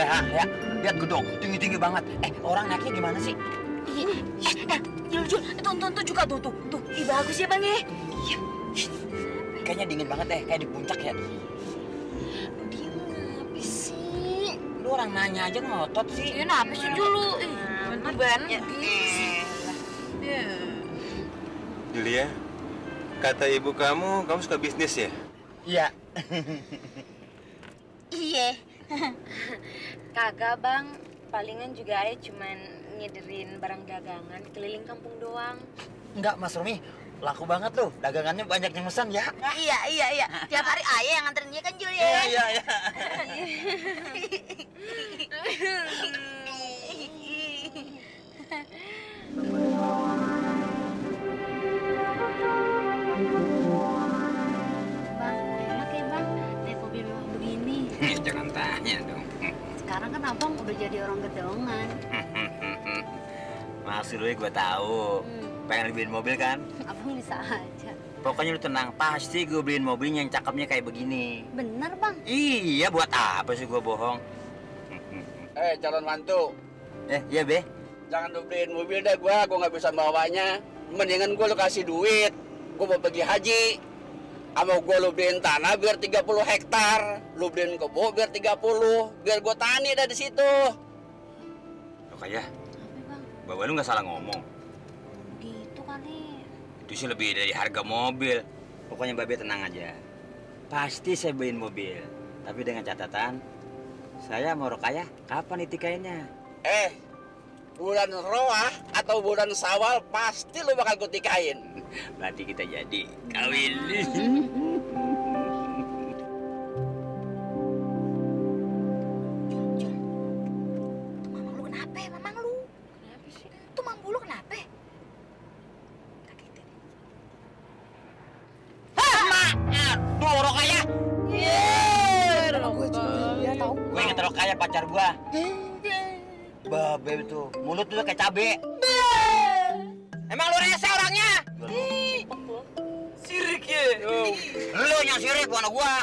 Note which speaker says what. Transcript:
Speaker 1: Ya, lihat gedung, tinggi-tinggi banget. Orang naiknya gimana sih?
Speaker 2: Jul, tuh juga tuh. Ih, bagus ya, Bang ya.
Speaker 1: Iya. Kayaknya dingin banget deh, kayak di puncak ya.
Speaker 2: Dia ngapa sih?
Speaker 1: Lu orang nanya aja ngotot sih.
Speaker 2: Iya, kenapa sih Jul lu? Ih, banget.
Speaker 3: Julia, kata ibu kamu suka bisnis ya?
Speaker 1: Iya.
Speaker 4: Iya. Kagak bang, palingan juga ayah cuman nyederin barang dagangan keliling kampung doang.
Speaker 1: Enggak, Mas Romi. Laku banget loh, dagangannya banyak yang pesan ya.
Speaker 2: Iya. Tiap hari ayah yang nganterin dia kan Jul ya.
Speaker 1: Iya.
Speaker 4: Bang, enak ya bang, naik mobil mewah begini.
Speaker 1: Jangan tanya dong.
Speaker 4: Sekarang kan abang udah jadi orang gedongan.
Speaker 1: Maksud lu gue tahu. Pengen beliin mobil kan?
Speaker 4: Abang bisa aja.
Speaker 1: Pokoknya lu tenang, pasti gue beliin mobilnya yang cakepnya kayak begini.
Speaker 4: Bener bang?
Speaker 1: Iya, buat apa sih gue bohong?
Speaker 5: Calon mantu,
Speaker 1: Iya be.
Speaker 5: jangan lu beliin mobil deh gue nggak bisa bawanya. Mendingan gue lu kasih duit, gue mau pergi haji. Sama gue lu beliin tanah biar 30 hektar, lu beliin kebo biar 30, biar gue tani dah di situ.
Speaker 1: Lo kayak,
Speaker 4: Apa bang?
Speaker 1: bawa lu nggak salah ngomong.
Speaker 4: Gitu kali.
Speaker 1: Itu sih lebih dari harga mobil. Pokoknya Babe tenang aja. Pasti saya beliin mobil. Tapi dengan catatan, saya mau Rokayah kapan nitikainnya?
Speaker 5: Bulan Roah atau bulan Sawal pasti lu bakal gue tikain.
Speaker 1: Berarti kita jadi kawin.
Speaker 2: Jul. Tuh mamang lu kenapa ya, mamang lu? Kenapa sih? Tuh mambu lu kenapa? Kagetin.
Speaker 1: Aduh, Rokayah.
Speaker 2: Gue juga tahu.
Speaker 1: Gue inget Rokayah pacar gua. Babe tuh, mulut tuh kayak cabe. Emang lu rese orangnya?
Speaker 2: Sirik ya.
Speaker 1: Lu yang sirik, bukan gua.